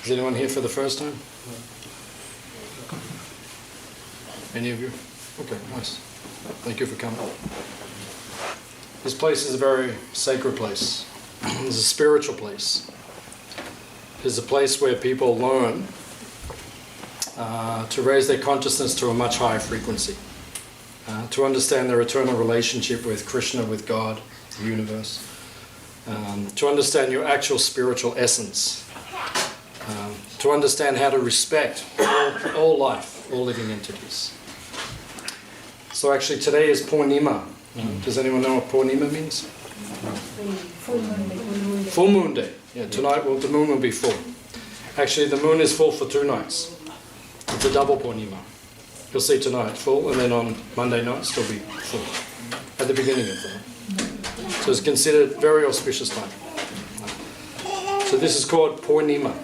Is anyone here for the first time? Any of you? Okay, nice. Thank you for coming. This place is a very sacred place. It's a spiritual place. It's a place where people learn to raise their consciousness to a much higher frequency, to understand their eternal relationship with Krishna, with God, the universe, to understand your actual spiritual essence, to understand how to respect all life, all living entities. So actually today is Purnima. Does anyone know what Purnima means? Full moon day. Yeah, tonight the moon will be full. Actually the moon is full for 2 nights. It's a double Purnima. You'll see tonight full, and then on Monday night still be full. At the beginning of the night. So it's considered very auspicious time. So this is called Purnima.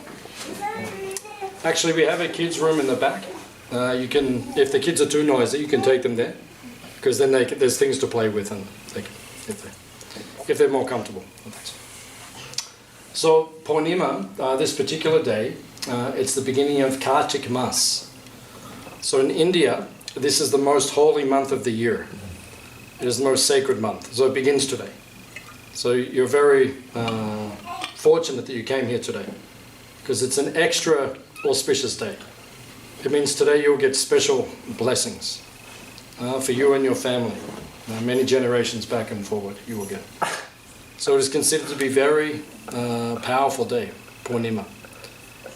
Actually we have a kids room in the back. You can, if the kids are too noisy, you can take them there, because then there's things to play with, and if they're more comfortable. So Purnima, this particular day, it's the beginning of Kartik Mas. So in India, this is the most holy month of the year. It is the most sacred month. So it begins today. So you're very fortunate that you came here today, because it's an extra auspicious day. It means today you'll get special blessings for you and your family. Many generations back and forward you will get. So it is considered to be a very powerful day, Purnima.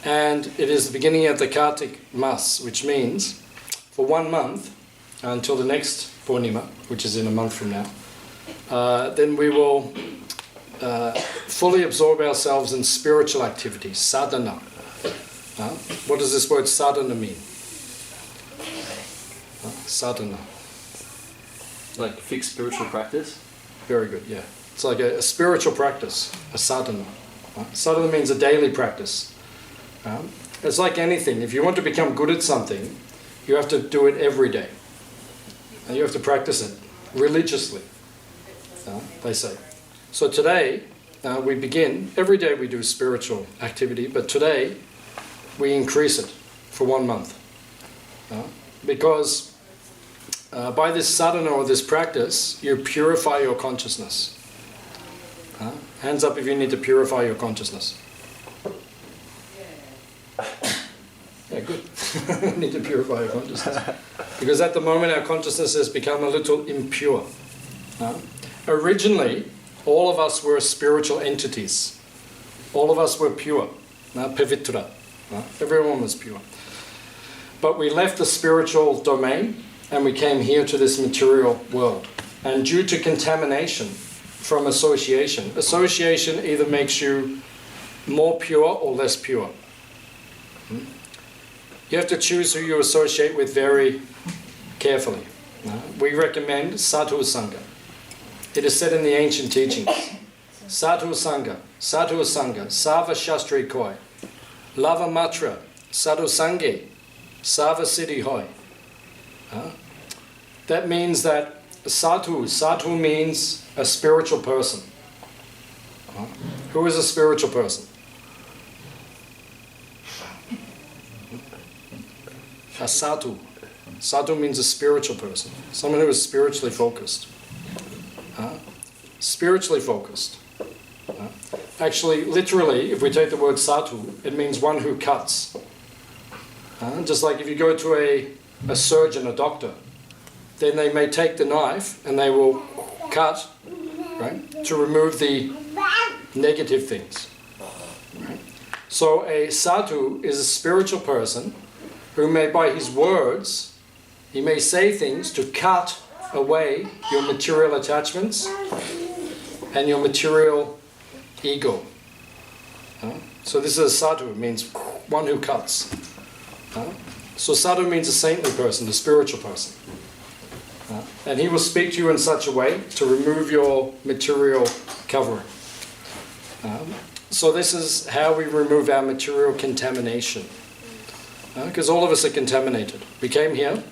And it is the beginning of the Kartik Mas, which means for 1 month until the next Purnima, which is in a month from now, then we will fully absorb ourselves in spiritual activities, sadhana. What does this word sadhana mean? Sadhana. Like fixed spiritual practice? Very good, yeah. It's like a spiritual practice, a sadhana. Sadhana means a daily practice. It's like anything. If you want to become good at something, you have to do it every day. And you have to practice it religiously, they say. So today, we begin, every day we do spiritual activity, but today we increase it for 1 month. Because by this sadhana or this practice, you purify your consciousness. Hands up if you need to purify your consciousness. Yeah, good. You need to purify your consciousness. Because at the moment our consciousness has become a little impure. Originally, all of us were spiritual entities. All of us were pure, pavitra. Everyone was pure. But we left the spiritual domain and we came here to this material world. And due to contamination from association either makes you more pure or less pure. You have to choose who you associate with very carefully. We recommend sadhu sangha. It is said in the ancient teachings, sadhu sangha, sava shastri koi, lava matra, sadhu sange, sava siddhi hoy. That means that sadhu means a spiritual person. Who is a spiritual person? A sadhu. Sadhu means a spiritual person, someone who is spiritually focused. Spiritually focused. Actually, literally, if we take the word sadhu, it means one who cuts. Just like if you go to a surgeon, a doctor, then they may take the knife and they will cut, right, to remove the negative things. Right? So a sadhu is a spiritual person who may, by his words, he may say things to cut away your material attachments and your material ego. So this is a sadhu, it means one who cuts. So sadhu means a saintly person, a spiritual person. And he will speak to you in such a way to remove your material covering. So this is how we remove our material contamination. Because all of us are contaminated. We came here,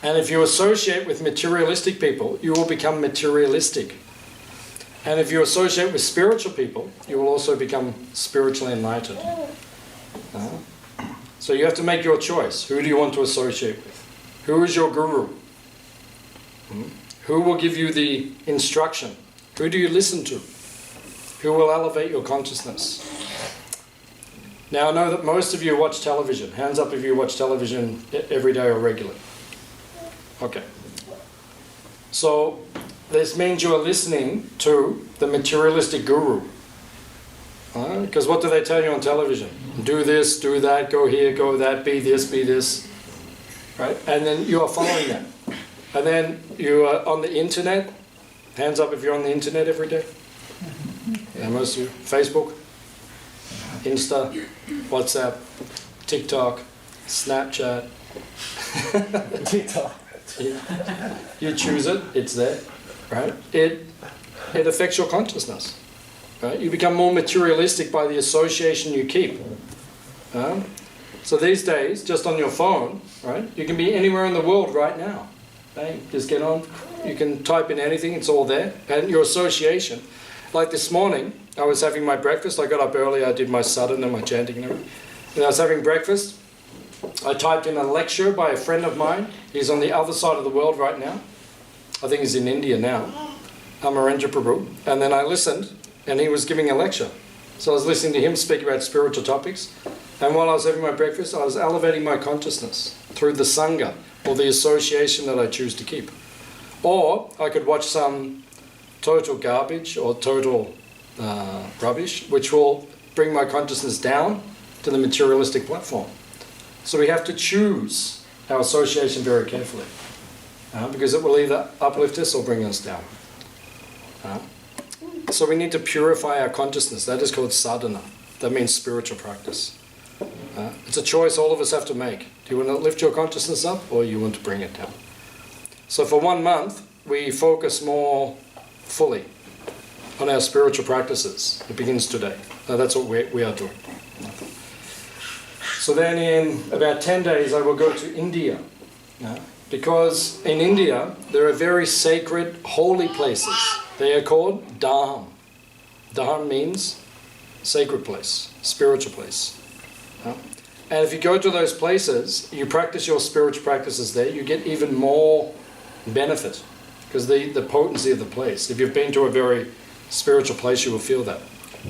and if you associate with materialistic people, you will become materialistic. And if you associate with spiritual people, you will also become spiritually enlightened. So you have to make your choice. Who do you want to associate with? Who is your guru? Who will give you the instruction? Who do you listen to? Who will elevate your consciousness? Now I know that most of you watch television. Hands up if you watch television every day or regularly. Okay. So this means you are listening to the materialistic guru. Because what do they tell you on television? Do this, do that, go here, go that, be this, be this. Right? And then you are following that. And then you are on the internet. Hands up if you're on the internet every day. Yeah, most of you. Facebook, Insta, WhatsApp, TikTok, Snapchat. TikTok. You choose it, it's there. Right? It affects your consciousness. Right? You become more materialistic by the association you keep. So these days, just on your phone, right, you can be anywhere in the world right now. Bang, just get on. You can type in anything, it's all there. And your association. Like this morning, I was having my breakfast. I got up early, I did my sadhana and my chanting and everything. And I was having breakfast. I typed in a lecture by a friend of mine. He's on the other side of the world right now. I think he's in India now. Amarendra Prabhu. And then I listened, and he was giving a lecture. So I was listening to him speak about spiritual topics. And while I was having my breakfast, I was elevating my consciousness through the Sangha, or the association that I choose to keep. Or I could watch some total garbage or total rubbish, which will bring my consciousness down to the materialistic platform. So we have to choose our association very carefully, because it will either uplift us or bring us down. So we need to purify our consciousness. That is called sadhana. That means spiritual practice. It's a choice all of us have to make. Do you want to lift your consciousness up, or you want to bring it down? So for 1 month, we focus more fully on our spiritual practices. It begins today. Now that's what we are doing. So then in about 10 days, I will go to India. Because in India, there are very sacred, holy places. They are called dham. Dham means sacred place, spiritual place. And if you go to those places, you practice your spiritual practices there, you get even more benefit because the potency of the place. If you've been to a very spiritual place, you will feel that.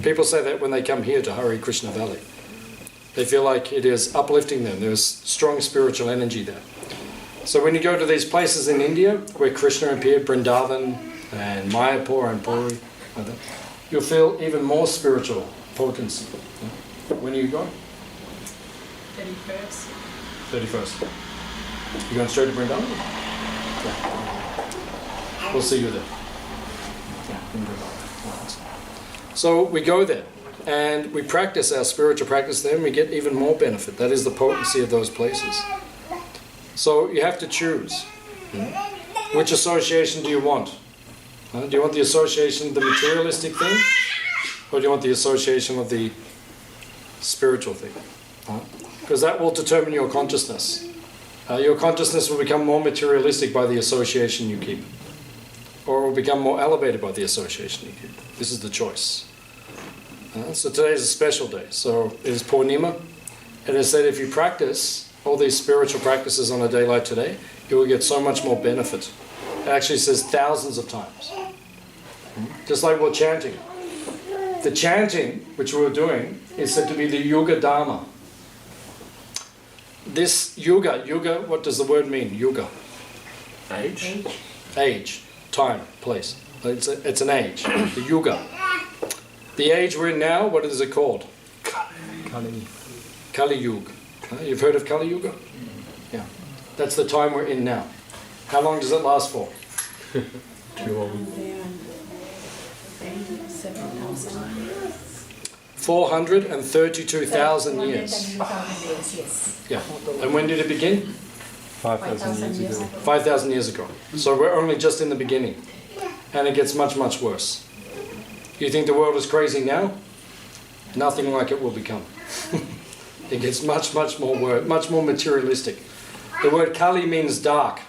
People say that when they come here to Hare Krishna Valley. They feel like it is uplifting them. There's strong spiritual energy there. So when you go to these places in India where Krishna appeared, Vrindavan and Mayapur and Puri, you'll feel even more spiritual potency. When are you going? 31st. 31st. You going straight to Vrindavan? Yeah. We'll see you there. Yeah, in Vrindavan. So we go there and we practice our spiritual practice there and we get even more benefit. That is the potency of those places. So you have to choose. Which association do you want? Do you want the association of the materialistic thing? Or do you want the association of the spiritual thing? Because that will determine your consciousness. Your consciousness will become more materialistic by the association you keep. Or it will become more elevated by the association you keep. This is the choice. So today is a special day. So it is Purnima. And it said if you practice all these spiritual practices on a day like today, you will get so much more benefit. It actually says thousands of times. Just like we're chanting. The chanting, which we're doing, is said to be the Yuga Dharma. This yuga, what does the word mean? Yuga. Age? Age, time, place. It's an age, the yuga. The age we're in now, what is it called? Kali Yuga. You've heard of Kali Yuga? Yeah. That's the time we're in now. How long does it last for? Too long. 432,000 years. Yeah. And when did it begin? 5,000 years ago. 5,000 years ago. So we're only just in the beginning. And it gets much, much worse. You think the world is crazy now? Nothing like it will become. It gets much, much more materialistic. The word Kali means dark.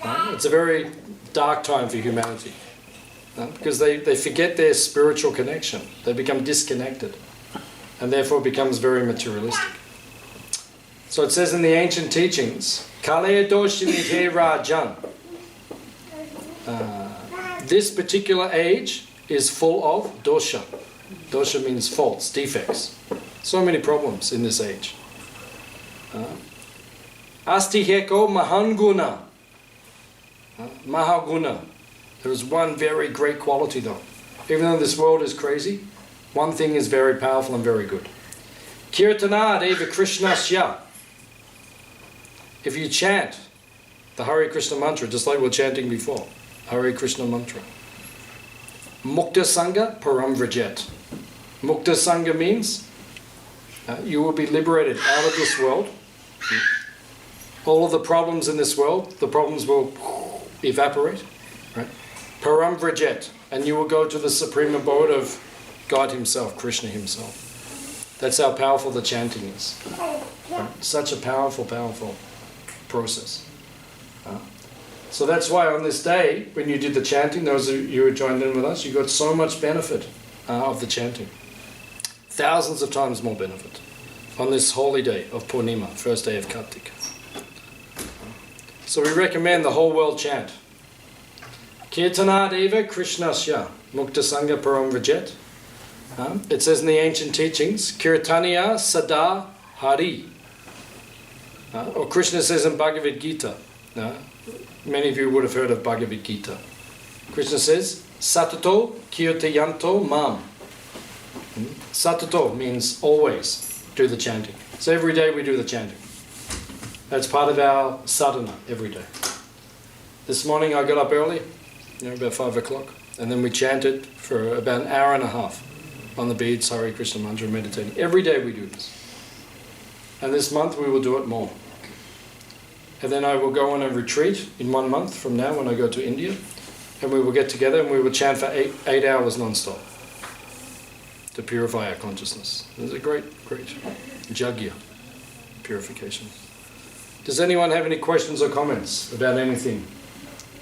It's a very dark time for humanity. Because they forget their spiritual connection. They become disconnected. and therefore becomes very materialistic. So it says in the ancient teachings, Kale doshimite rajan. This particular age is full of dosha. Dosha means faults, defects. So many problems in this age. Asti heko mahanguna. Mahaguna. There is one very great quality though. Even though this world is crazy, one thing is very powerful and very good. Kirtana deva krishnasya. If you chant the Hare Krishna mantra, just like we were chanting before, Hare Krishna mantra. Mukta Sangha Param Vrajet. Mukta Sangha means you will be liberated out of this world. All of the problems in this world, the problems will evaporate. Right? Param Vrajet. And you will go to the supreme abode of God Himself, Krishna Himself. That's how powerful the chanting is. Right? Such a powerful, powerful process. So that's why on this day, when you did the chanting, those of you who joined in with us, you got so much benefit of the chanting. Thousands of times more benefit on this holy day of Purnima, first day of Kartika. So we recommend the whole world chant. Kirtana deva krishnasya mukta sangha param vrajet. It says in the ancient teachings, Kirtaniya sada hari. Or Krishna says in Bhagavad Gita. Many of you would have heard of Bhagavad Gita. Krishna says, Satato kirtayanto mam. Satato means always do the chanting. So every day we do the chanting. That's part of our sadhana every day. This morning I got up early, about 5 o'clock, and then we chanted for about an hour and a half on the beads, Hare Krishna mantra, meditating. Every day we do this. And this month we will do it more. And then I will go on a retreat in 1 month from now when I go to India, and we will get together and we will chant for 8 hours non-stop to purify our consciousness. It's a great, great jagya, purification. Does anyone have any questions or comments about anything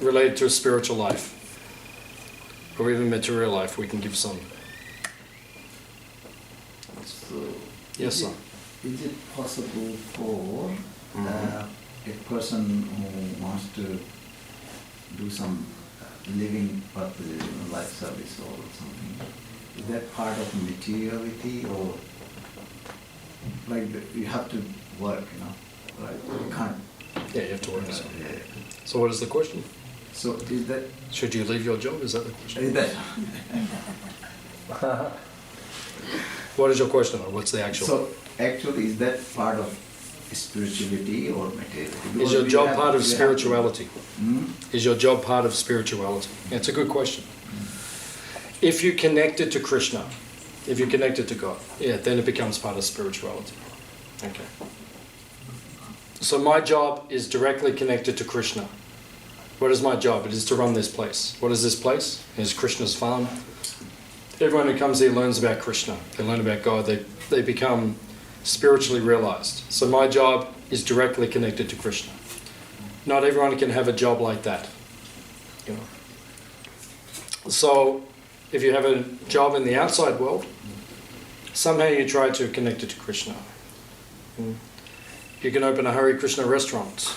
related to a spiritual life? Or even material life, we can give some. So Yes, sir. Is it possible for a person who wants to do some living purpose, life service or something, is that part of materiality, or like you have to work, like you can't? Yeah, you have to work. Yeah. So what is the question? So is that? Should you leave your job? Is that the question? Is that? What is your question, or what's the actual? So actually, is that part of spirituality or materiality? Is your job part of spirituality? Hmm? Is your job part of spirituality? It's a good question. If you connect it to Krishna, if you connect it to God, yeah, then it becomes part of spirituality. Okay. So my job is directly connected to Krishna. What is my job? It is to run this place. What is this place? It is Krishna's farm. Everyone who comes here learns about Krishna. They learn about God. They become spiritually realized. So my job is directly connected to Krishna. Not everyone can have a job like that. So if you have a job in the outside world, somehow you try to connect it to Krishna. You can open a Hare Krishna restaurant.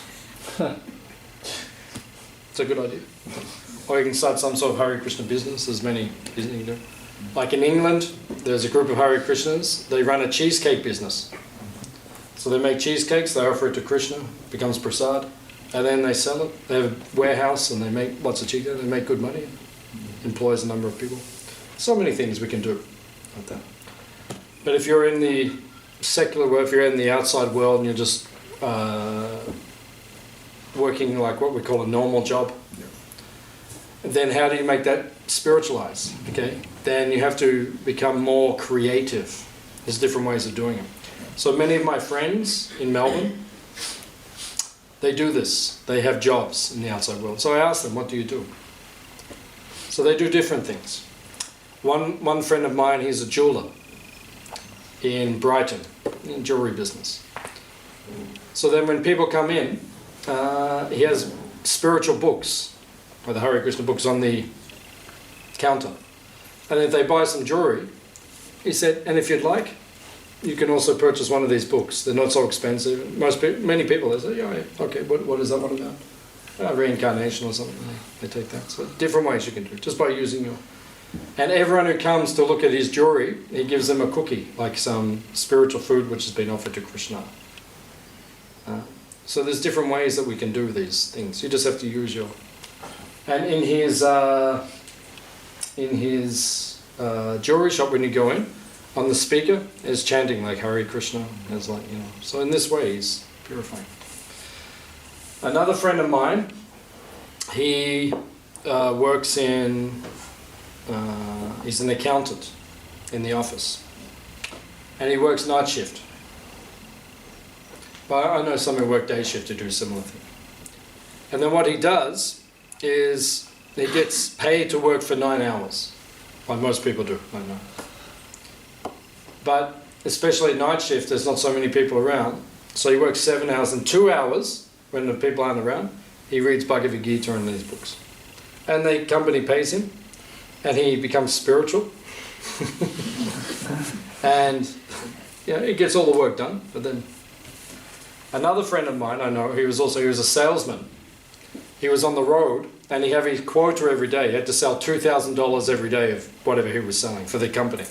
It's a good idea. Or you can start some sort of Hare Krishna business. There's many business you do. Like in England, there's a group of Hare Krishnas. They run a cheesecake business. So they make cheesecakes, they offer it to Krishna, becomes prasad, and then they sell it. They have a warehouse and they make lots of cheesecake. They make good money. Employs a number of people. So many things we can do like that. But if you're in the secular world, if you're in the outside world and you're just working like what we call a normal job, then how do you make that spiritualize? Okay, then you have to become more creative. There's different ways of doing it. So many of my friends in Melbourne, they do this. They have jobs in the outside world. So I ask them, what do you do? So they do different things. One friend of mine, he's a jeweler in Brighton, in jewelry business. So then when people come in, he has spiritual books, or the Hare Krishna books on the counter. And if they buy some jewelry, he said, and if you'd like, you can also purchase one of these books. They're not so expensive. Many people, they say, yeah, okay, what is that one about? Reincarnation or something. They take that. So different ways you can do it, just by using your... And everyone who comes to look at his jewelry, he gives them a cookie, like some spiritual food which has been offered to Krishna. So there's different ways that we can do these things. You just have to use your... And in his jewelry shop, when you go in, on the speaker is chanting like Hare Krishna. It's like, you know. So in this way, he's purifying. Another friend of mine, he works in... he's an accountant in the office, and he works night shift. But I know some who work day shift to do a similar thing. And then what he does is he gets paid to work for 9 hours, like most people do, I know. But especially night shift, there's not so many people around, so he works 7 hours, and 2 hours when the people aren't around, he reads Bhagavad Gita and these books, and the company pays him. And he becomes spiritual. And he gets all the work done. But then another friend of mine, I know, he was a salesman. He was on the road and he had his quota every day. He had to sell $2,000 every day of whatever he was selling for the company.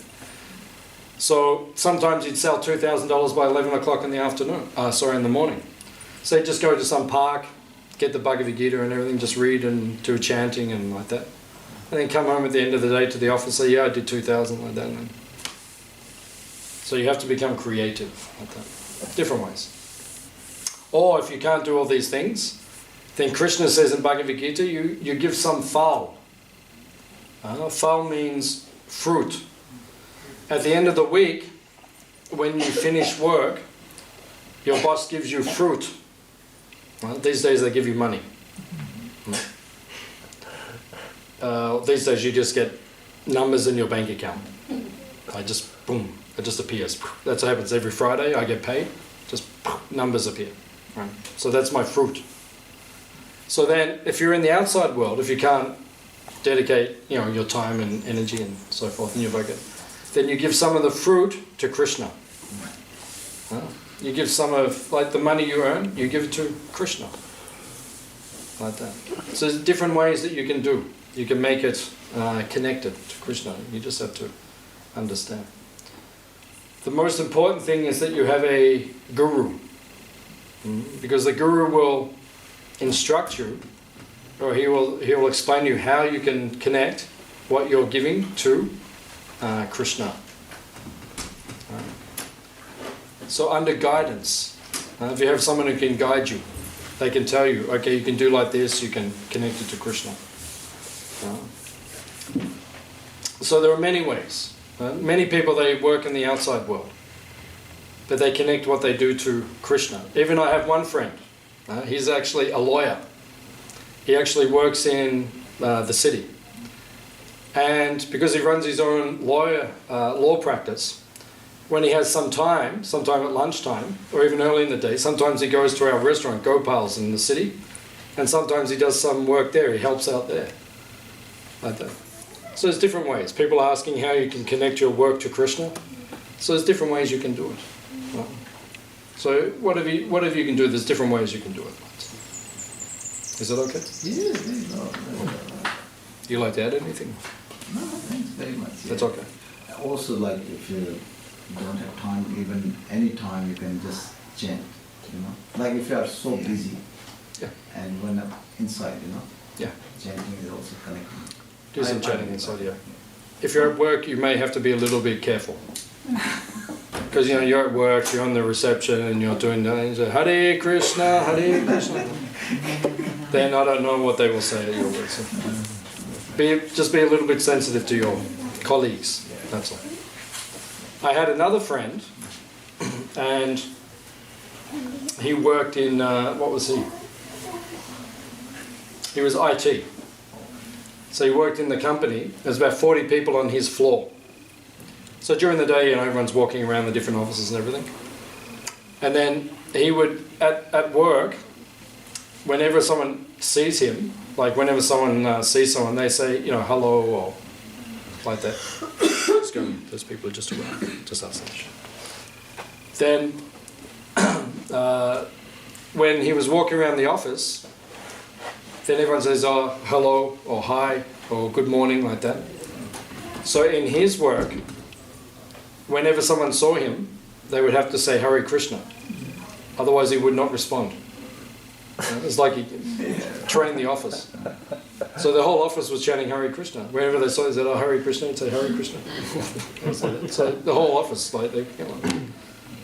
So sometimes he'd sell $2,000 by 11 o'clock in the morning. So he'd just go to some park, get the Bhagavad Gita and everything, just read and do chanting and like that. And then come home at the end of the day to the office and say, yeah, I did 2,000 like that. And so you have to become creative like that. Different ways. Or if you can't do all these things, then Krishna says in Bhagavad Gita, you give some phal. Phal means fruit. At the end of the week, when you finish work, your boss gives you fruit. These days they give you money. These days you just get numbers in your bank account. It just appears. That's what happens every Friday. I get paid. Just numbers appear. Right? So that's my fruit. So then, if you're in the outside world, if you can't dedicate, your time and energy and so forth in your bhakti, then you give some of the fruit to Krishna. You give some of, like the money you earn, you give it to Krishna. Like that. So there's different ways that you can do. You can make it connected to Krishna. You just have to understand. The most important thing is that you have a guru. Because the guru will instruct you, or he will explain to you how you can connect what you're giving to Krishna. So under guidance, if you have someone who can guide you, they can tell you, okay, you can do like this, you can connect it to Krishna. So there are many ways. Many people, they work in the outside world, but they connect what they do to Krishna. Even I have one friend, he's actually a lawyer. He actually works in the city. And because he runs his own law practice, when he has sometime at lunchtime, or even early in the day, sometimes he goes to our restaurant, Gopal's in the city, and sometimes he does some work there, he helps out there. Like that. So there's different ways. People are asking how you can connect your work to Krishna. So there's different ways you can do it. So whatever you can do, there's different ways you can do it. Is that okay? Yeah. Do you like to add anything? No, thanks very much. Yeah. That's okay. Also, like if you don't have time, even any time, you can just chant. Like if you are so busy, and when inside, chanting is also connecting. Do some chanting inside, yeah. If you're at work, you may have to be a little bit careful. Because you're at work, you're on the reception, and you're doing that, and you say, Hare Krishna, Hare Krishna. Then I don't know what they will say at your work. So just be a little bit sensitive to your colleagues, that's all. I had another friend, and he worked in, what was he? He was IT. So he worked in the company. There's about 40 people on his floor. So during the day, everyone's walking around the different offices and everything. And then he would, at work, whenever someone sees him, like whenever someone sees someone, they say, hello, or like that. Just go, those people are just around, just outside. then when he was walking around the office, then everyone says, oh, hello, or hi, or good morning, like that. So in his work, whenever someone saw him, they would have to say Hare Krishna. Otherwise he would not respond. It's like he trained the office. So the whole office was chanting Hare Krishna. Whenever they saw, they said, oh, Hare Krishna, they'd say Hare Krishna. So the whole office, like,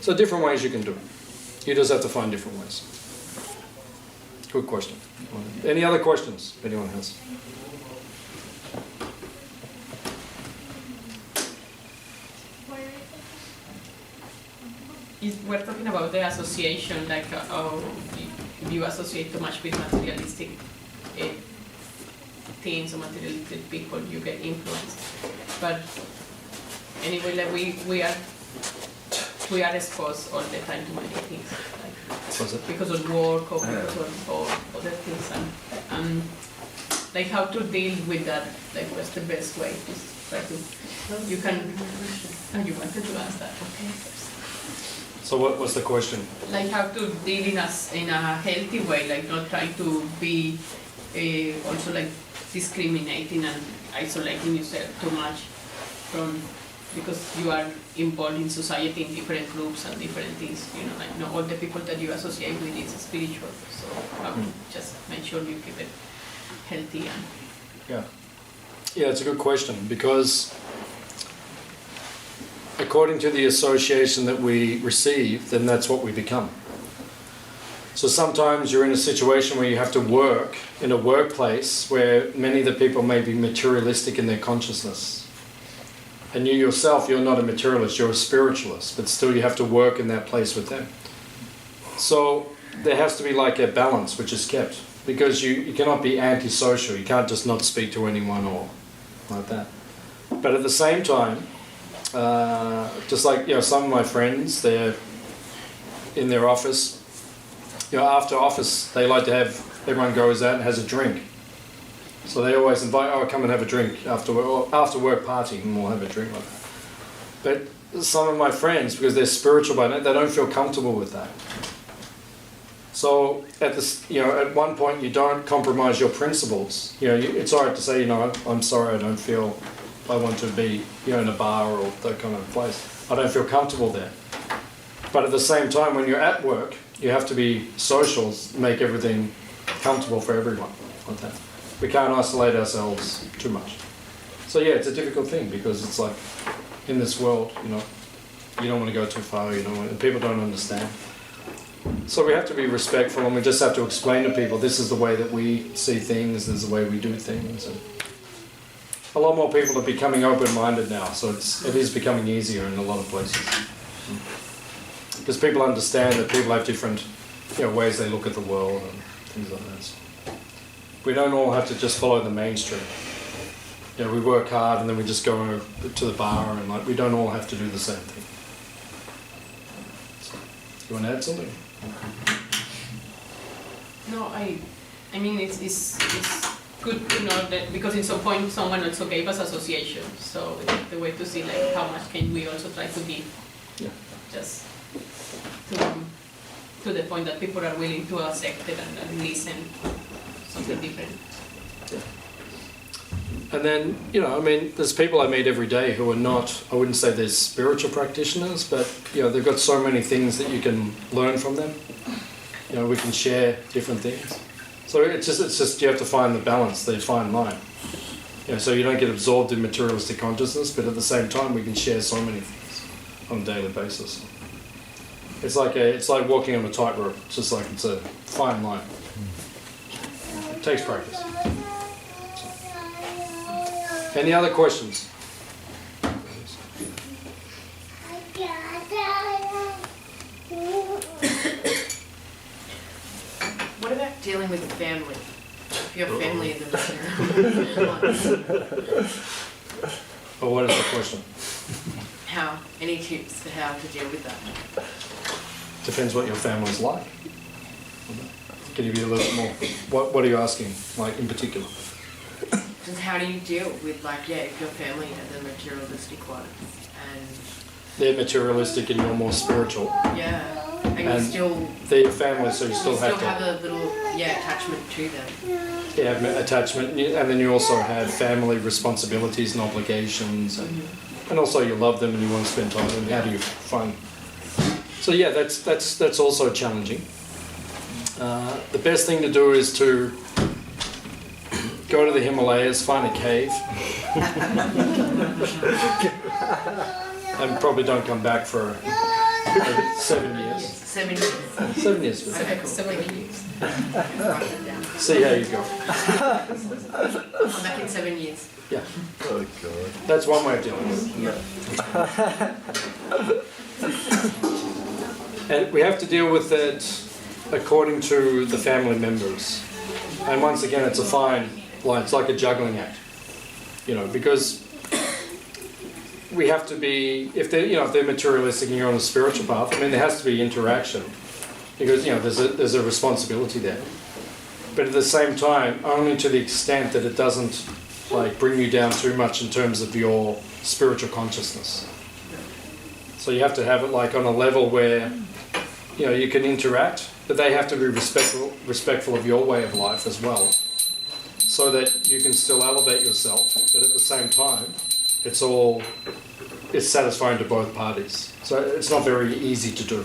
so different ways you can do it. You just have to find different ways. Good question. Any other questions, if anyone has? We're talking about the association, like if you associate too much with materialistic things or materialistic people, you get influenced. But anyway, like we are exposed all the time to many things, like because of work or because of other things, and like how to deal with that. Like what's the best way? Just try to. You can. And you wanted to ask that, okay? So what's the question? Like how to deal in a healthy way, like not trying to be also like discriminating and isolating yourself too much from, because you are involved in society in different groups and different things, like not all the people that you associate with is spiritual, so just make sure you keep it healthy. And Yeah, it's a good question, because according to the association that we receive, then that's what we become. So sometimes you're in a situation where you have to work in a workplace where many of the people may be materialistic in their consciousness. And you yourself, you're not a materialist, you're a spiritualist, but still you have to work in that place with them. So there has to be like a balance which is kept, because you cannot be antisocial, you can't just not speak to anyone or like that. But at the same time, just like some of my friends, they're in their office. After office, they like to have everyone goes out and has a drink. So they always invite, come and have a drink after work party, and we'll have a drink like that. But some of my friends, because they're spiritual by now, they don't feel comfortable with that. So at one point, you don't compromise your principles. It's alright to say, I'm sorry, I don't feel. I want to be, in a bar or that kind of place. I don't feel comfortable there. But at the same time, when you're at work, you have to be social, make everything comfortable for everyone. Like that. We can't isolate ourselves too much. So yeah, it's a difficult thing, because it's like in this world, you don't want to go too far. And people don't understand. So we have to be respectful, and we just have to explain to people this is the way that we see things, this is the way we do things. And a lot more people are becoming open-minded now, so it is becoming easier in a lot of places. Because people understand that people have different ways they look at the world and things like that. We don't all have to just follow the mainstream. We work hard and then we just go to the bar, and we don't all have to do the same thing. So, you want to add something? no, I mean it's good to know that, because in some point someone also gave us association, so it's the way to see like how much can we also try to give, just to the point that people are willing to accept it and listen something different. And then, there's people I meet every day who are not, I wouldn't say they're spiritual practitioners, but, they've got so many things that you can learn from them. We can share different things. So it's just you have to find the balance, the fine line. So you don't get absorbed in materialistic consciousness, but at the same time we can share so many things on a daily basis. It's like walking on a tightrope. It's a fine line. It takes practice. Any other questions? What about dealing with family? If you have family in the Well, what is the question? Any tips for how to deal with that? Depends what your family's like. Can you be a little bit more? What are you asking, like in particular? Just how do you deal with if your family has a materialistic one, and they're materialistic and you're more spiritual. Yeah. And you And still, they're your family, so you still you have to have a little, attachment to them. have attachment, and then you also have family responsibilities and obligations, and also you love them and you want to spend time with them. How do you find? So yeah, that's also challenging. The best thing to do is to go to the Himalayas, find a cave, and probably don't come back for 7 years. 7 years. 7 years. Okay, cool. 7 years. Write that down. See how you go. I'm back in 7 years. Yeah, Oh god. that's one way of dealing with it. And we have to deal with it according to the family members. And once again, it's a fine line. It's like a juggling act, because we have to be, if they're materialistic and you're on a spiritual path, I mean, there has to be interaction, because there's a responsibility there. But at the same time, only to the extent that it doesn't bring you down too much in terms of your spiritual consciousness. So you have to have it on a level where you can interact, but they have to be respectful of your way of life as well, so that you can still elevate yourself, but at the same time, it's satisfying to both parties. So it's not very easy to do,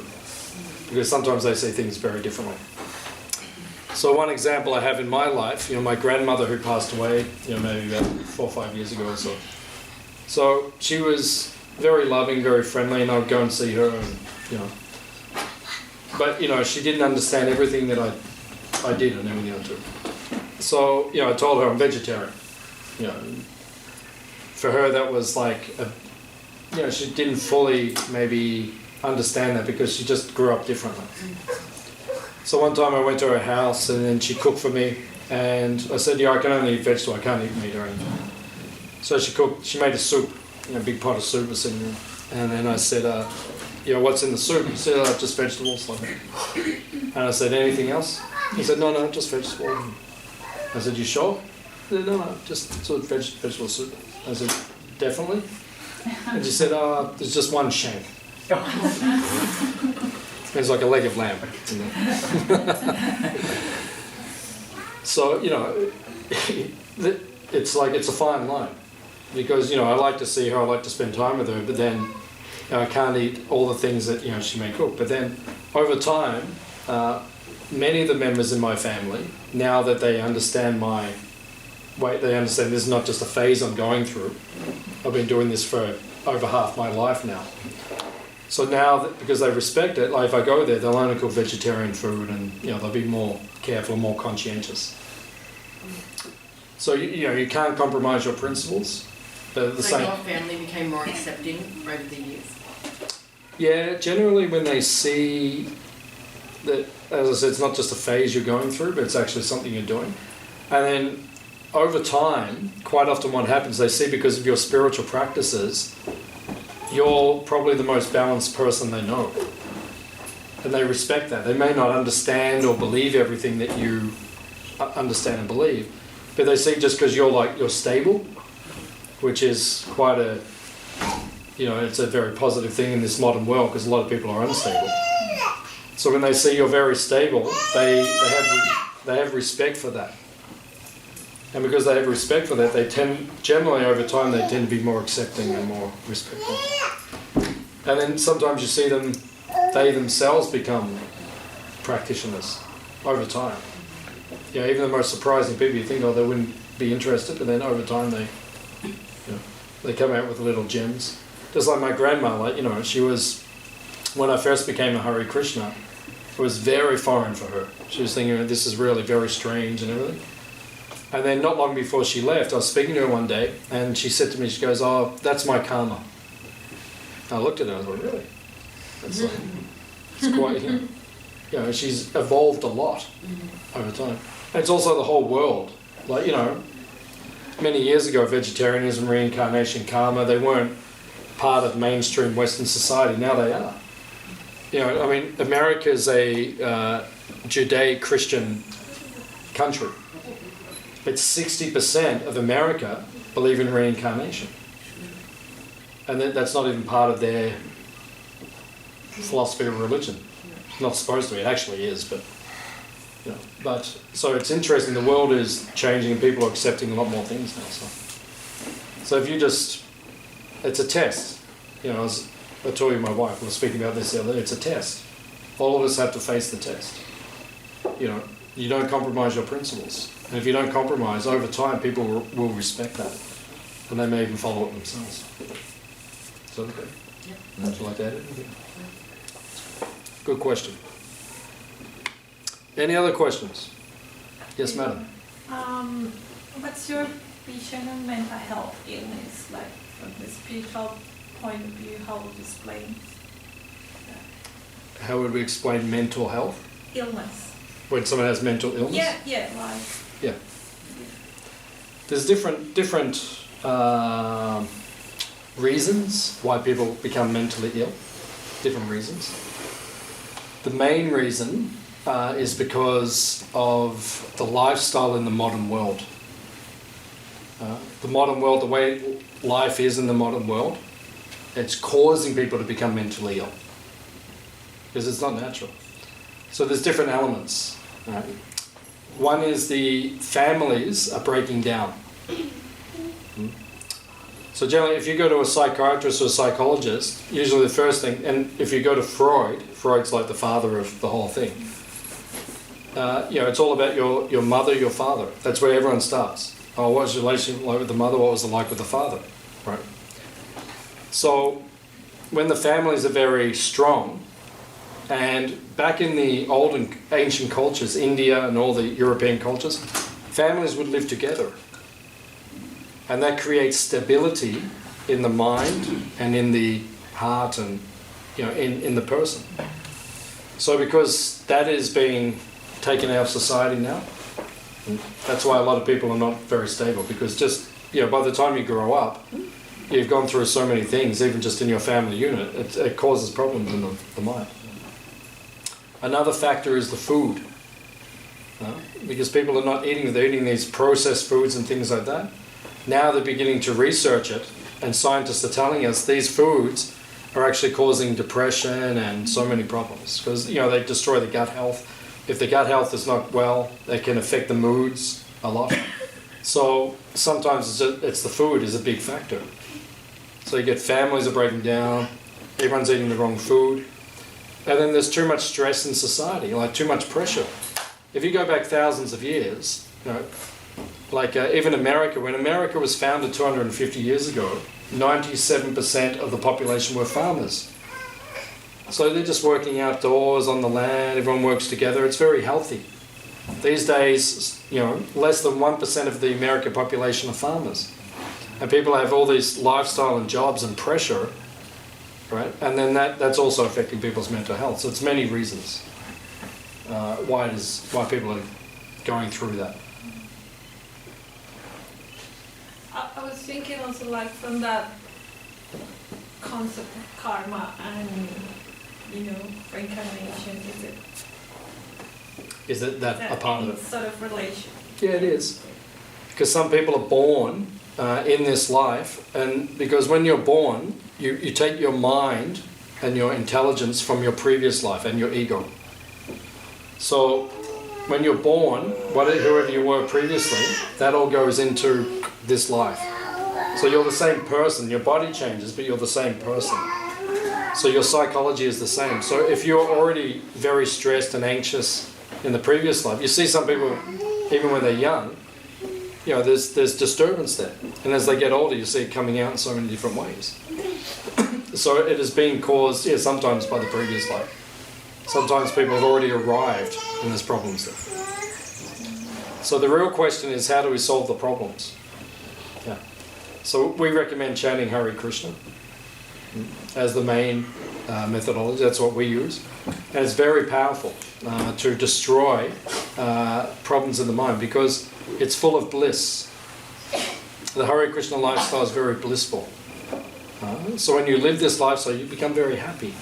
because sometimes they see things very differently. So one example I have in my life, my grandmother who passed away, maybe about 4 or 5 years ago or so. So she was very loving, very friendly, and I would go and see her, and but she didn't understand everything that I did and everything I do. So I told her I'm vegetarian. For her that was she didn't fully maybe understand that, because she just grew up differently. So one time I went to her house and then she cooked for me, and I said, I can only eat vegetable, I can't eat meat or anything. So she made a soup, a big pot of soup was sitting there. And then I said, what's in the soup? He said, just vegetables. And I said, anything else? He said, no, just vegetable. I said, you sure? He said, no, just sort of vegetable soup. I said, definitely? And she said, there's just one shank. It's like a leg of lamb. So, it's a fine line. Because, I like to see her, I like to spend time with her, but then I can't eat all the things that, she may cook. But then, over time, many of the members in my family, now that they understand they understand this is not just a phase I'm going through. I've been doing this for over half my life now. So now, because they respect it, if I go there, they'll only cook vegetarian food, and they'll be more careful, more conscientious. So you can't compromise your principles. But at the same, your family became more accepting over the years? Yeah, generally when they see that, as I said, it's not just a phase you're going through, but it's actually something you're doing. And then over time, quite often what happens, they see because of your spiritual practices, you're probably the most balanced person they know. And they respect that. They may not understand or believe everything that you understand and believe, but they see just because you're stable, which is quite it's a very positive thing in this modern world, because a lot of people are unstable. So when they see you're very stable, they have respect for that. And because they have respect for that, generally over time, they tend to be more accepting and more respectful. And then sometimes you see they themselves become practitioners over time. Even the most surprising people, you think, they wouldn't be interested, but then over time they come out with little gems. Just like my grandma, she was, when I first became a Hare Krishna, it was very foreign for her. She was thinking, this is really very strange and everything. And then not long before she left, I was speaking to her one day, and she said to me, she goes, that's my karma. I looked at her and I was like, really? It's quite, she's evolved a lot over time. And it's also the whole world. Many years ago, vegetarianism, reincarnation, karma, they weren't part of mainstream Western society. Now they are. America's a Judeo-Christian country. But 60% of America believe in reincarnation. And that's not even part of their philosophy of religion. Not supposed to be, it actually is, but but so it's interesting. The world is changing, and people are accepting a lot more things now. So if you just, it's a test. As I told you, my wife was speaking about this earlier. It's a test. All of us have to face the test. You don't compromise your principles, and if you don't compromise, over time, people will respect that, and they may even follow it themselves. Is that okay? Yep. Would you like to add anything? Good question. Any other questions? Yes, madam. What's your vision on mental health illness, like from the spiritual point of view? How would you explain How would we explain mental health? illness? When someone has mental illness? Yeah, like Yeah. There's different reasons why people become mentally ill. Different reasons. The main reason is because of the lifestyle in the modern world. The modern world, the way life is in the modern world, it's causing people to become mentally ill. Because it's not natural. So there's different elements. Right? One is the families are breaking down. So generally, if you go to a psychiatrist or a psychologist, usually the first thing, and if you go to Freud's like the father of the whole thing. It's all about your mother, your father. That's where everyone starts. Oh, what was your relationship like with the mother? What was it like with the father? Right. So when the families are very strong, and back in the old and ancient cultures, India and all the European cultures, families would live together. And that creates stability in the mind and in the heart and in the person. So because that is being taken out of society now, and that's why a lot of people are not very stable, because just by the time you grow up, you've gone through so many things, even just in your family unit, it causes problems in the mind. Another factor is the food. Because people are not eating, they're eating these processed foods and things like that. Now they're beginning to research it, and scientists are telling us these foods are actually causing depression and so many problems, because they destroy the gut health. If the gut health is not well, they can affect the moods a lot. So sometimes it's the food is a big factor. So you get families are breaking down, everyone's eating the wrong food, and then there's too much stress in society, like too much pressure. If you go back thousands of years, even America, when America was founded 250 years ago, 97% of the population were farmers. So they're just working outdoors on the land, everyone works together, it's very healthy. These days, less than 1% of the American population are farmers. And people have all these lifestyle and jobs and pressure, right? And then that's also affecting people's mental health. So it's many reasons why people are going through that. I was thinking also like from that concept of karma and reincarnation, is it That a part of it? sort of relation? Yeah, it is. Because some people are born in this life, and because when you're born, you take your mind and your intelligence from your previous life and your ego. So when you're born, whoever you were previously, that all goes into this life. So you're the same person, your body changes, but you're the same person. So your psychology is the same. So if you're already very stressed and anxious in the previous life, you see some people, even when they're young, there's disturbance there. And as they get older, you see it coming out in so many different ways. So it is being caused, sometimes by the previous life. Sometimes people have already arrived and there's problems there. So the real question is, how do we solve the problems? Yeah. So we recommend chanting Hare Krishna as the main methodology. That's what we use. And it's very powerful to destroy problems in the mind, because it's full of bliss. The Hare Krishna lifestyle is very blissful. So when you live this lifestyle, you become very happy.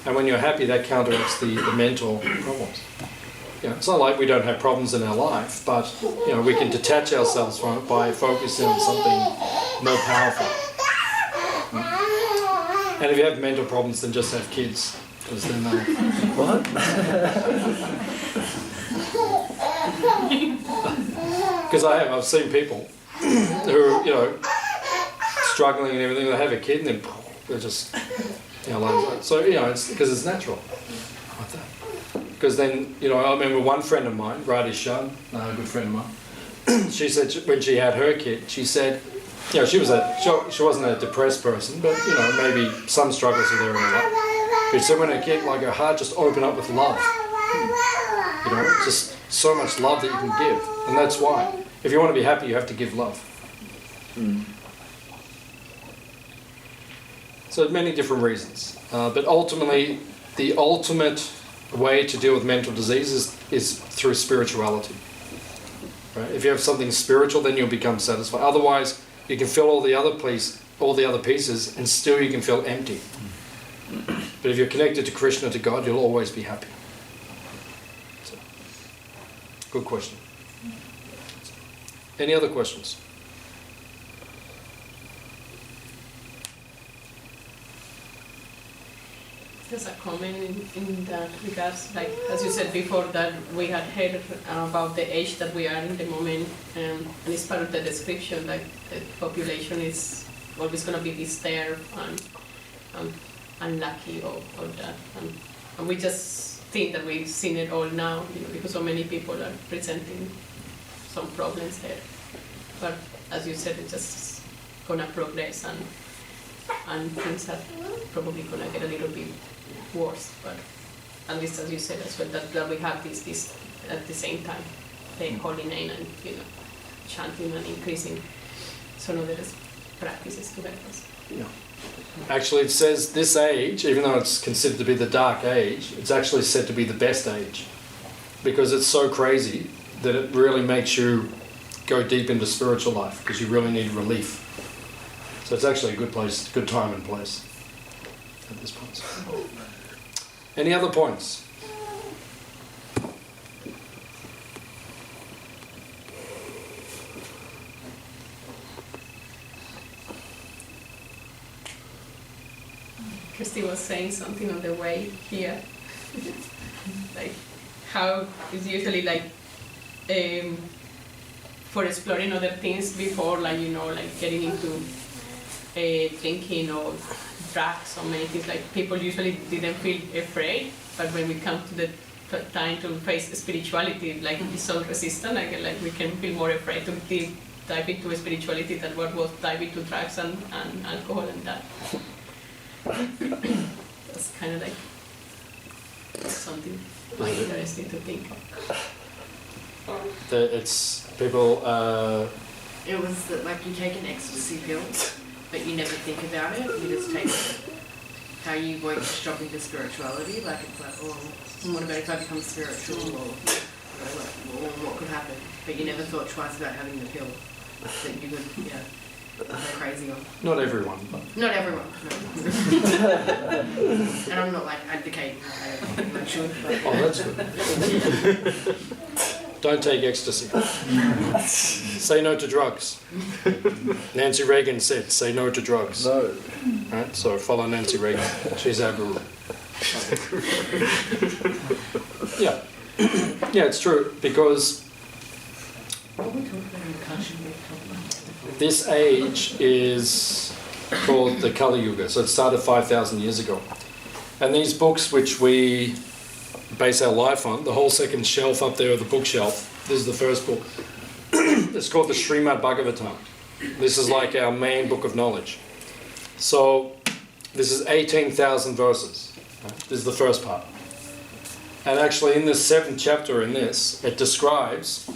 And when you're happy, that counteracts the mental problems. It's not like we don't have problems in our life, but we can detach ourselves from it by focusing on something more powerful. And if you have mental problems, then just have kids. Because then What? because I've seen people who, you know, struggling and everything, they have a kid and then they're just, you know, like, so, you know, it's because it's natural like that. Because then, you know, I remember one friend of mine, Radhi Shah, a good friend of mine, she said when she had her kid, she said, you know, she wasn't a depressed person, but, you know, maybe some struggles were there in her life. But she said when her kid, like her heart just opened up with love. You know, just so much love that you can give. And that's why. If you want to be happy, you have to give love. So many different reasons. But ultimately, the ultimate way to deal with mental disease is through spirituality. Right? If you have something spiritual, then you'll become satisfied. Otherwise, you can fill all the other pieces, and still you can feel empty. But if you're connected to Krishna, to God, you'll always be happy. So, good question. Any other questions? There's a comment in that regards, like as you said before, that we had heard about the age that we are in the moment, and it's part of the description, like the population is always going to be disturbed and unlucky or that. And we just think that we've seen it all now, you know, because so many people are presenting some problems there. But as you said, it's just going to progress and things are probably going to get a little bit worse, but at least as you said as well, that we have this at the same time, the holy name and, you know, chanting and increasing some of those practices to help us. Yeah. Actually, it says this age, even though it's considered to be the dark age, it's actually said to be the best age, because it's so crazy that it really makes you go deep into spiritual life, because you really need relief. So it's actually a good place, good time and place at this point. Any other points? Christy was saying something on the way here, like how it's usually like for exploring other things before, like, you know, like getting into drinking or drugs or many things, like people usually didn't feel afraid, but when we come to the time to face spirituality, like it's so resistant, like we can feel more afraid to dive into spirituality than what was dive into drugs and alcohol and that. That's kind of like something quite interesting to think of. It's people. It was that, like, you take an ecstasy pill, but you never think about it. You just take it. How you won't drop into spirituality. Like, it's like, oh, what about if I become spiritual? Or what could happen? But you never thought twice about having the pill that you would, go crazy on. Not everyone, but Not everyone. No. And I'm not, like, advocating. I should. But oh, that's good. Don't take ecstasy. Say no to drugs. Nancy Reagan said, "Say no to drugs." No. Right? So follow Nancy Reagan. She's our guru. Yeah. Yeah, it's true, because this age is called the Kali Yuga. So it started 5,000 years ago. And these books which we base our life on, the whole second shelf up there, or the bookshelf, this is the first book. It's called the Srimad Bhagavatam. This is like our main book of knowledge. So this is 18,000 verses. Right? This is the first part. And actually in this 7th chapter in this, it describes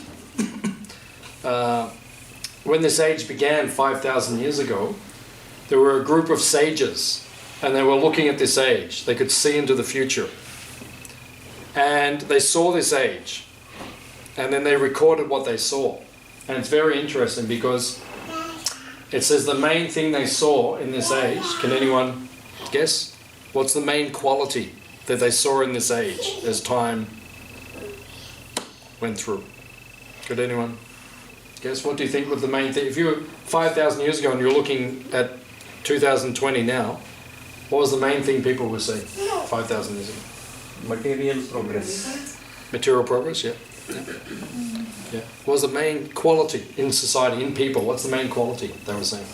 when this age began 5,000 years ago, there were a group of sages and they were looking at this age. They could see into the future. And they saw this age, and then they recorded what they saw. And it's very interesting because it says the main thing they saw in this age, can anyone guess? What's the main quality that they saw in this age as time went through? Could anyone guess? What do you think was the main thing? If you were 5,000 years ago and you're looking at 2020 now, what was the main thing people were seeing? 5,000 years ago. Material progress. Material progress, yeah. Yeah. What was the main quality in society, in people? What's the main quality they were saying?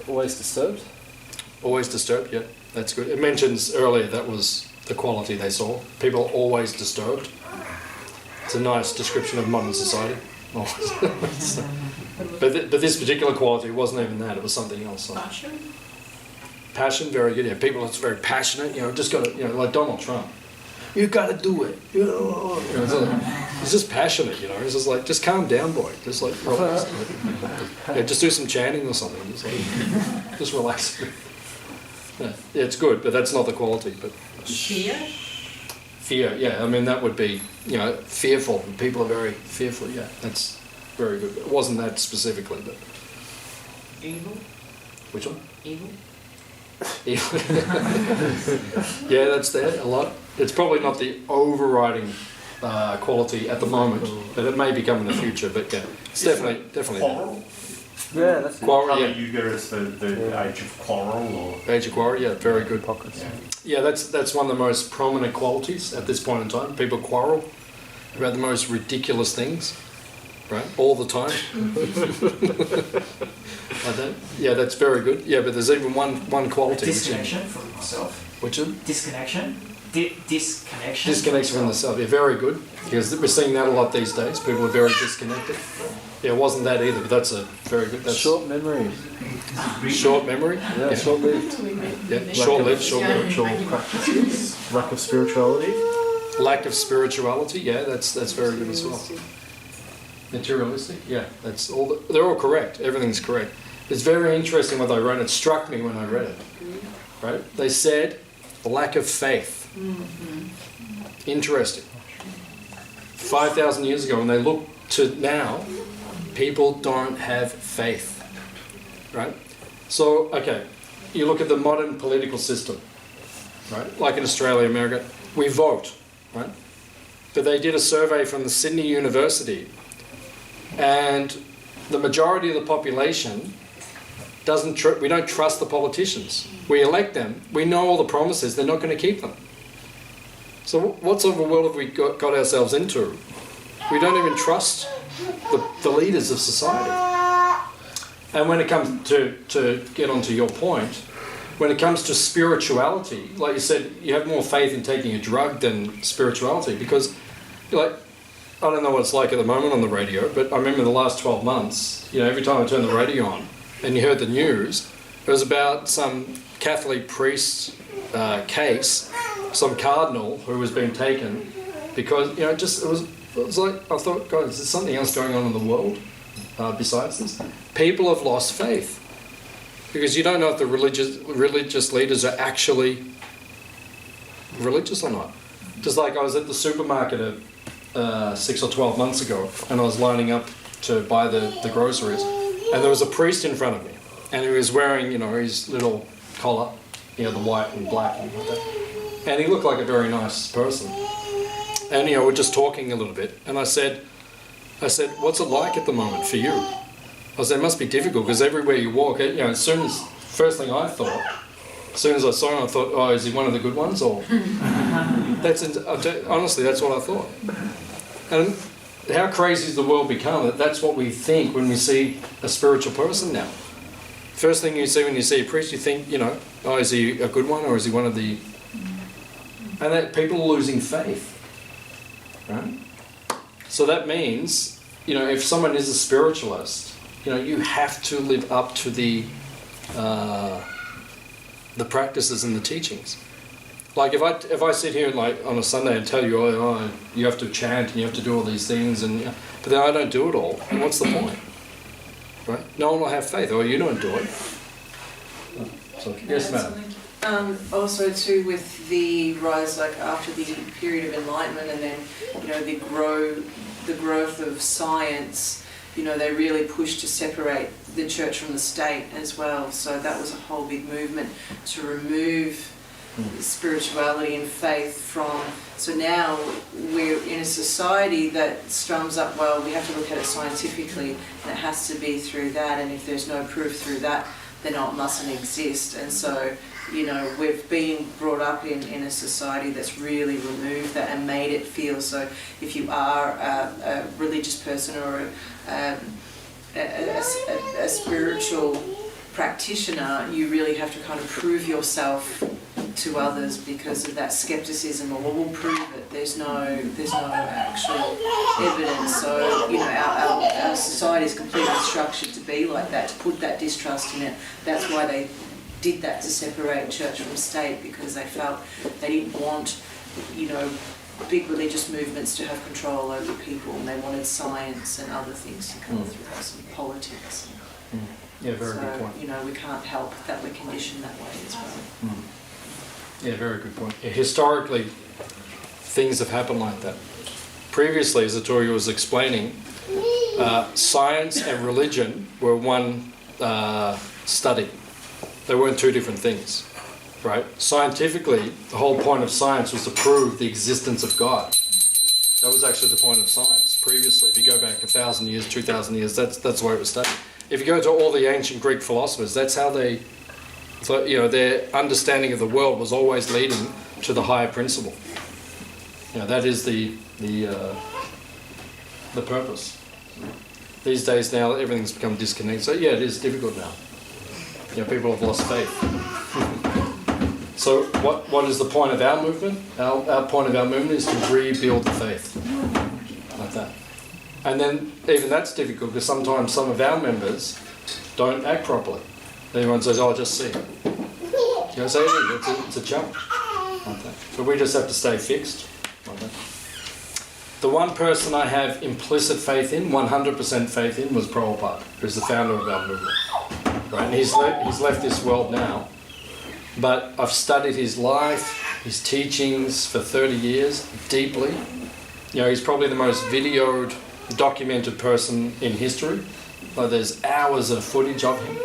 Always disturbed. Always disturbed, yeah. That's good. It mentions earlier that was the quality they saw. People always disturbed. It's a nice description of modern society. But this particular quality wasn't even that, it was something else. So. Passion, very good. Yeah, people that's very passionate, just got to, like Donald Trump. You got to do it. He's just passionate, He's just like, just calm down, boy. Just like relax. Yeah, just do some chanting or something. Just relax. Yeah, it's good, but that's not the quality. But Fear? Fear, yeah. I mean, that would be, fearful. People are very fearful. Yeah, that's very good. It wasn't that specifically, but. Evil? Which one? Evil? Yeah, that's there a lot. It's probably not the overriding quality at the moment, but it may become in the future. But yeah, it's definitely Quarrel? Yeah, that's it. quarrel. Probably Yeah, Yuga is the age of quarrel, or age of quarrel. Yeah, very good. Pockets. Yeah, that's one of the most prominent qualities at this point in time. People quarrel about the most ridiculous things, right? All the time. Like that. Yeah, that's very good. Yeah, but there's even one quality. Disconnection from myself. Which is Disconnection. Disconnection. disconnection from the self. Yeah, very good. Because we're seeing that a lot these days. People are very disconnected. Yeah, it wasn't that either, but that's a very good. That's Short memory. short memory. Yeah, short-lived. Yeah, short-lived, short-lived. Spiritual practices. Lack of spirituality. Lack of spirituality. Yeah, that's very good as well. Materialistic. Yeah, that's all. They're all correct. Everything's correct. It's very interesting what they wrote. It struck me when I read it. Right? They said lack of faith. Interesting. 5,000 years ago, when they look to now, people don't have faith. Right? So, okay, you look at the modern political system, right? Like in Australia, America, we vote, right? But they did a survey from the Sydney University, and the majority of the population we don't trust the politicians. We elect them, we know all the promises, they're not going to keep them. So what sort of a world have we got ourselves into? We don't even trust the leaders of society. And when it comes to get onto your point, when it comes to spirituality, like you said, you have more faith in taking a drug than spirituality, because I don't know what it's like at the moment on the radio, but I remember the last 12 months, every time I turned the radio on and you heard the news, it was about some Catholic priest case, some cardinal who was being taken because, it was like, I thought, God, is there something else going on in the world besides this? People have lost faith because you don't know if the religious leaders are actually religious or not. Just like I was at the supermarket 6 or 12 months ago, and I was lining up to buy the groceries, and there was a priest in front of me, and he was wearing, his little collar, the white and black and like that, and he looked like a very nice person. And we're just talking a little bit, and I said, what's it like at the moment for you? I said, it must be difficult because everywhere you walk, first thing I thought, as soon as I saw him, I thought, oh, is he one of the good ones? Or honestly, that's what I thought. And how crazy has the world become that that's what we think when we see a spiritual person now? First thing you see when you see a priest, you think, oh, is he a good one or is he one of the... And that people are losing faith. Right? So that means, if someone is a spiritualist, you have to live up to the practices and the teachings. Like if I sit here on a Sunday and tell you, oh, you have to chant and you have to do all these things, but then I don't do it all, and what's the point? Right? No one will have faith, or you don't do it. So, yes, madam. Also too with the rise, like after the period of enlightenment, and then the growth of science, they really pushed to separate the church from the state as well. So that was a whole big movement to remove spirituality and faith from. So now we're in a society that strums up, well, we have to look at it scientifically, and it has to be through that, and if there's no proof through that, then it mustn't exist. And so You know, we've been brought up in a society that's really removed that and made it feel so if you are a religious person or a spiritual practitioner, you really have to kind of prove yourself to others because of that skepticism, or well, we'll prove it. There's no actual evidence. So you know, our society is completely structured to be like that, to put that distrust in it. That's why they did that, to separate church from state, because they felt they didn't want, you know, big religious movements to have control over people, and they wanted science and other things to come through us, and politics. Yeah, very good point. You know, we can't help that we're conditioned that way as well. Yeah, very good point. Yeah, historically, things have happened like that. Previously, as Atoria was explaining, science and religion were one study. They weren't two different things, right? Scientifically, the whole point of science was to prove the existence of God. That was actually the point of science previously. If you go back 1,000 years, 2,000 years, that's the way it was studied. If you go to all the ancient Greek philosophers, that's how they, so, you know, their understanding of the world was always leading to the higher principle. You know, that is the purpose. These days now, everything's become disconnected. So yeah, it is difficult now. You know, people have lost faith. So what is the point of our movement? Our point of our movement is to rebuild the faith. Like that. And then even that's difficult because sometimes some of our members don't act properly. Everyone says, oh, just see. You know, so it's a challenge. Like that. So we just have to stay fixed. Like that. The one person I have implicit faith in, 100% faith in, was Prabhupada, who's the founder of our movement. Right? And he's left this world now. But I've studied his life, his teachings for 30 years, deeply. You know, he's probably the most videoed, documented person in history. Like there's hours of footage of him.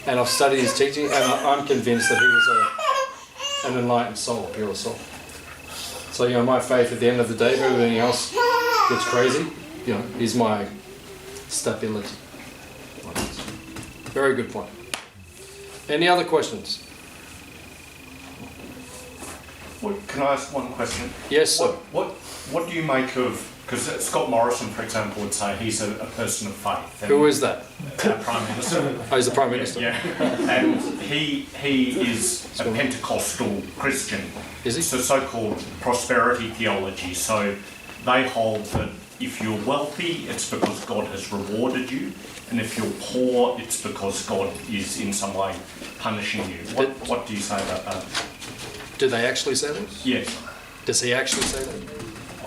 And I've studied his teaching, and I'm convinced that he was an enlightened soul, a pure soul. So, you know, my faith at the end of the day, if everything else gets crazy, you know, is my stability. Very good point. Any other questions? Can I ask one question? Yes, sir. What do you make of, because Scott Morrison, for example, would say he's a person of faith. Who is that? Our Prime Minister. Oh, he's the Prime Minister. Yeah. And he is a Pentecostal Christian. Is he? It's a so-called prosperity theology. So they hold that if you're wealthy, it's because God has rewarded you, and if you're poor, it's because God is in some way punishing you. What do you say about that? Do they actually say that? Yes. Does he actually say that?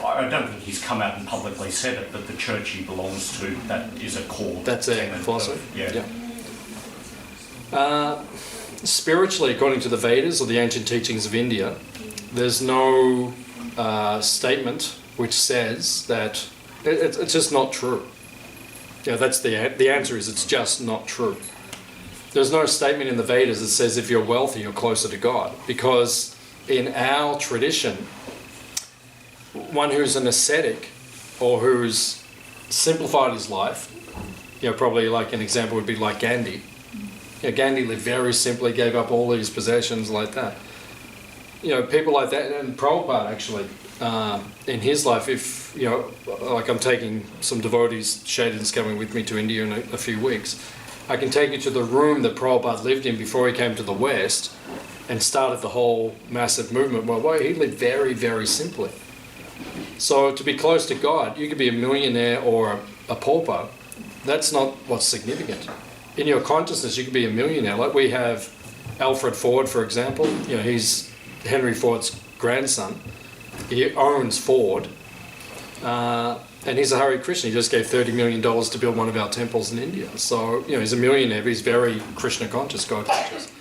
I don't think he's come out and publicly said it, but the church he belongs to, that is a core. That's a tenet philosophy? of- Yeah. Spiritually, according to the Vedas or the ancient teachings of India, there's no statement which says that it's just not true. Yeah, that's the answer is it's just not true. There's no statement in the Vedas that says if you're wealthy, you're closer to God. Because in our tradition, one who's an ascetic or who's simplified his life, you know, probably like an example would be like Gandhi. You know, Gandhi lived very simply, gave up all his possessions like that. You know, people like that, and Prabhupada actually, in his life, if, you know, like I'm taking some devotees, Shaden's coming with me to India in a few weeks, I can take you to the room that Prabhupada lived in before he came to the West and started the whole massive movement. Well, he lived very, very simply. So to be close to God, you could be a millionaire or a pauper. That's not what's significant. In your consciousness, you could be a millionaire. Like we have Alfred Ford, for example. You know, he's Henry Ford's grandson. He owns Ford. And he's a Hare Krishna. He just gave $30 million to build one of our temples in India. So, you know, he's a millionaire, but he's very Krishna conscious, God conscious.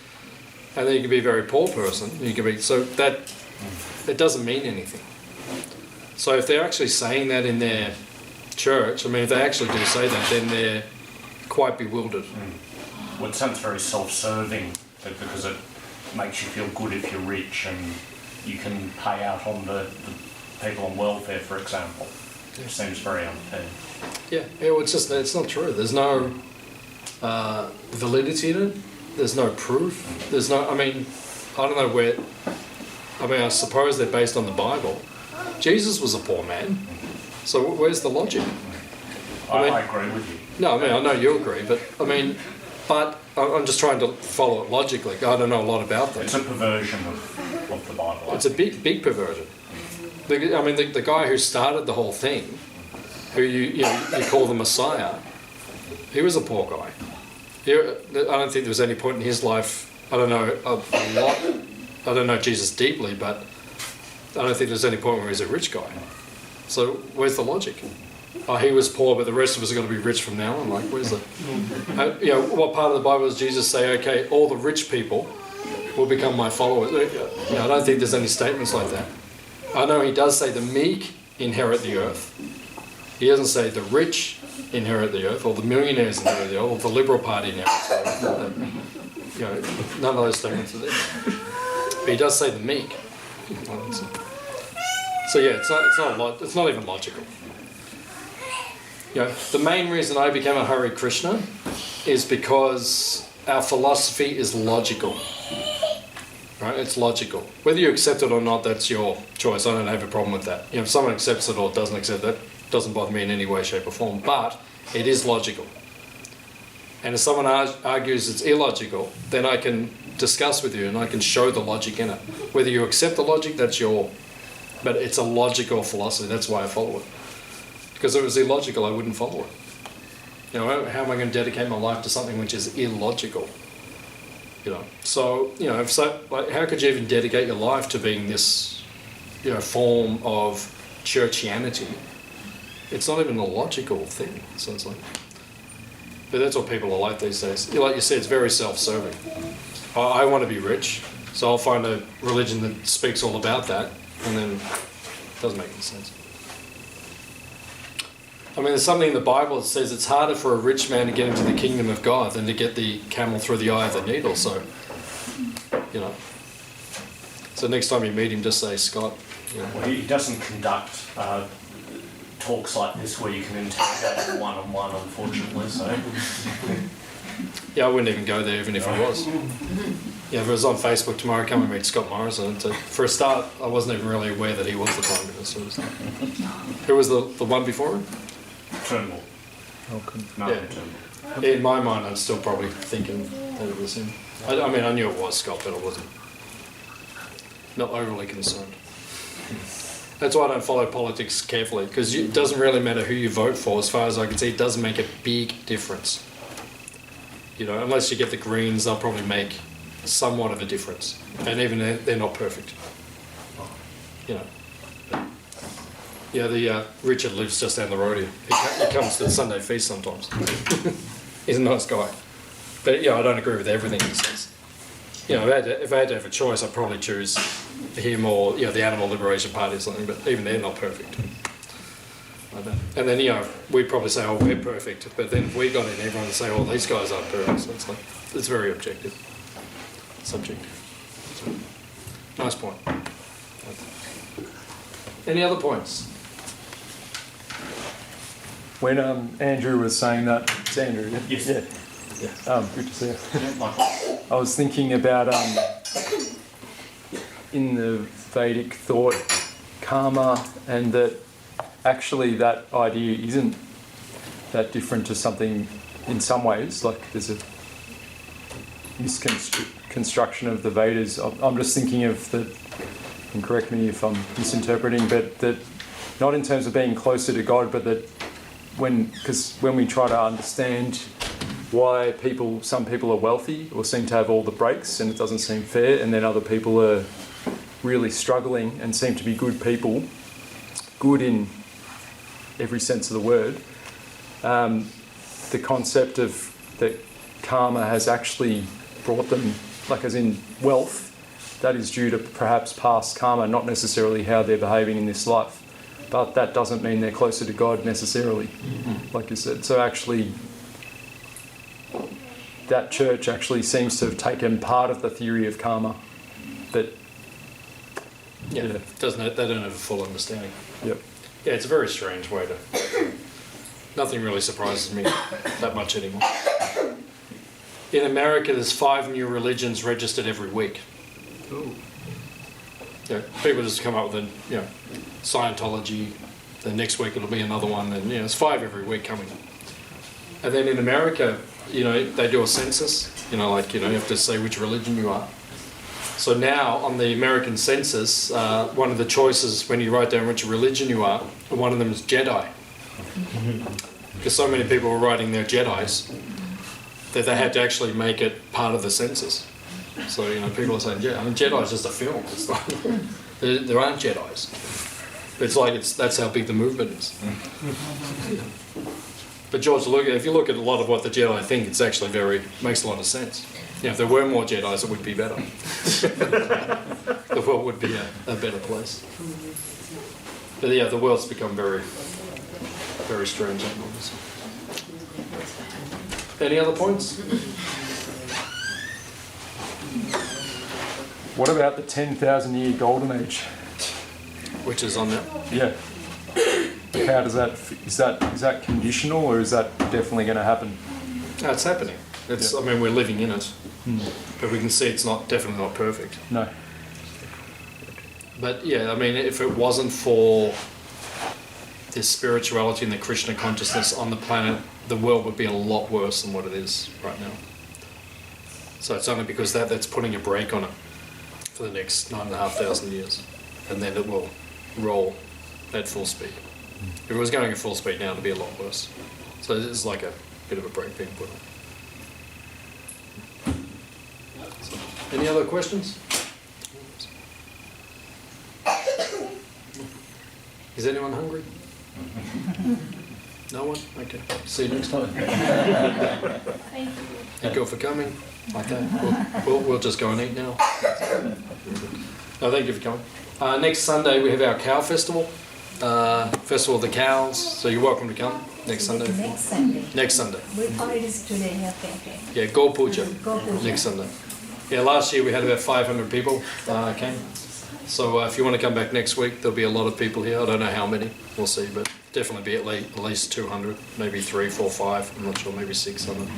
And then you can be a very poor person. You can be, so that, it doesn't mean anything. So if they're actually saying that in their church, I mean, if they actually do say that, then they're quite bewildered. Well, it sounds very self-serving because it makes you feel good if you're rich and you can pay out on the people on welfare, for example. It seems very unfair. Yeah, well, it's not true. There's no validity in it. There's no proof. There's no, I mean, I don't know where. I mean, I suppose they're based on the Bible. Jesus was a poor man, so where's the logic? I agree with you. No, I mean, I know you agree, but I'm just trying to follow it logically. I don't know a lot about them. It's a perversion of the Bible. It's a big perversion. The guy who started the whole thing, who you call the Messiah, he was a poor guy. I don't think there was any point in his life. I don't know a lot. I don't know Jesus deeply, but I don't think there's any point where he's a rich guy. So where's the logic? Oh, he was poor, but the rest of us are going to be rich from now on. Like, where's the? What part of the Bible does Jesus say? Okay, all the rich people will become my followers. I don't think there's any statements like that. I know he does say the meek inherit the earth. He doesn't say the rich inherit the earth, or the millionaires inherit the earth, or the Liberal Party inherits the earth. None of those statements are there. But he does say the meek. So yeah, it's not even logical. The main reason I became a Hare Krishna is because our philosophy is logical. Right? It's logical. Whether you accept it or not, that's your choice. I don't have a problem with that. If someone accepts it or doesn't accept it, doesn't bother me in any way, shape or form. But it is logical. And if someone argues it's illogical, then I can discuss with you and I can show the logic in it. Whether you accept the logic, but it's a logical philosophy. That's why I follow it. Because if it was illogical, I wouldn't follow it. How am I going to dedicate my life to something which is illogical? So how could you even dedicate your life to being this, form of churchianity? It's not even a logical thing. So it's like, but that's what people are like these days. Like you said, it's very self-serving. I want to be rich, so I'll find a religion that speaks all about that, and then it doesn't make any sense. There's something in the Bible that says it's harder for a rich man to get into the kingdom of God than to get the camel through the eye of the needle. So, So next time you meet him, just say, Scott. Well, he doesn't conduct talks like this where you can interrogate him one-on-one, unfortunately. So. Yeah, I wouldn't even go there even if he was. If it was on Facebook tomorrow, come and meet Scott Morrison. For a start, I wasn't even really aware that he was the Prime Minister. Who was the one before him? Turnbull. Turnbull. In my mind, I'm still probably thinking that it was him. I knew it was Scott, but I wasn't. Not overly concerned. That's why I don't follow politics carefully, because it doesn't really matter who you vote for. As far as I can see, it doesn't make a big difference. Unless you get the Greens, they'll probably make somewhat of a difference. And even they're not perfect. Richard lives just down the road here. He comes to the Sunday feast sometimes. He's a nice guy. But I don't agree with everything he says. If I had to have a choice, I'd probably choose him or the Animal Liberation Party or something. But even they're not perfect. And then we'd probably say, oh, we're perfect. But then if we got in, everyone would say, oh, these guys aren't perfect. So it's very objective, subjective. So, nice point. Any other points? When Andrew was saying that, it's Andrew, yeah? Yes. Yeah. Good to see you. I was thinking about in the Vedic thought, karma, and that actually that idea isn't that different to something in some ways. Like there's a misconstruction of the Vedas. I'm just thinking of the, and correct me if I'm misinterpreting, but that not in terms of being closer to God, but that because when we try to understand why some people are wealthy or seem to have all the breaks and it doesn't seem fair, and then other people are really struggling and seem to be good people, good in every sense of the word, the concept of that karma has actually brought them, like as in wealth, that is due to perhaps past karma, not necessarily how they're behaving in this life. But that doesn't mean they're closer to God necessarily, like you said. So actually, that church actually seems to have taken part of the theory of karma. But they don't have a full understanding. Yep. Yeah, it's a very strange way to. Nothing really surprises me that much anymore. In America, there's 5 new religions registered every week. Yeah, people just come up with Scientology. Then next week it'll be another one, and it's 5 every week coming. And then in America, they do a census. You have to say which religion you are. So now on the American census, one of the choices when you write down which religion you are, one of them is Jedi. Because so many people were writing their Jedis that they had to actually make it part of the census. So people are saying, Jedi is just a film. It's not, there aren't Jedis. That's how big the movement is. But George, if you look at a lot of what the Jedi think, it's actually makes a lot of sense. If there were more Jedis, it would be better. The world would be a better place. But the world's become very, very strange. Any other points? What about the 10,000-year golden age? Which is on that? Yeah. How does that? Is that conditional, or is that definitely going to happen? No, it's happening. I mean, we're living in it, but we can see it's definitely not perfect. No. But I mean, if it wasn't for this spirituality and the Krishna consciousness on the planet, the world would be a lot worse than what it is right now. So it's only because that's putting a brake on it for the next 9,500 years, and then it will roll at full speed. If it was going at full speed now, it'd be a lot worse. So it's like a bit of a brake being put on. Any other questions? Is anyone hungry? No one? Okay. See you next time. Thank you. Thank you all for coming. Okay. We'll just go and eat now. No, thank you for coming. Next Sunday we have our cow festival. Festival of the Cows. So you're welcome to come next Sunday. Next Sunday. Next Sunday. What holiday is today? Okay. Yeah, Go Puja. Go Puja. Next Sunday. Yeah, last year we had about 500 people came. So if you want to come back next week, there'll be a lot of people here. I don't know how many. We'll see, but definitely be at least 200, maybe 3, 4, 5. I'm not sure, maybe 600.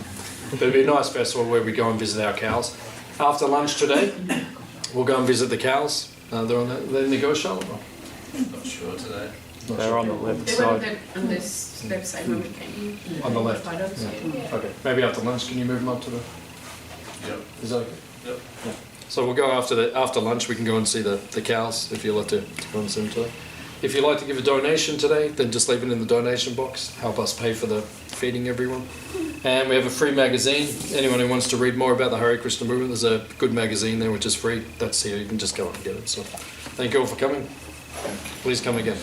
But it'll be a nice festival where we go and visit our cows. After lunch today, we'll go and visit the cows. They're in the Goshala. Not sure today. They're on the left They were on side. this left side when we came. On the left. Photos, yeah. Okay. Maybe after lunch, can you move them up to the? Yep. Is that okay? Yep. Yeah. So we'll go after lunch. We can go and see the cows if you'd like to go and see them today. If you'd like to give a donation today, then just leave it in the donation box. Help us pay for the feeding everyone. And we have a free magazine. Anyone who wants to read more about the Hare Krishna movement, there's a good magazine there which is free. That's here. You can just go and get it. So thank you all for coming. Please come again.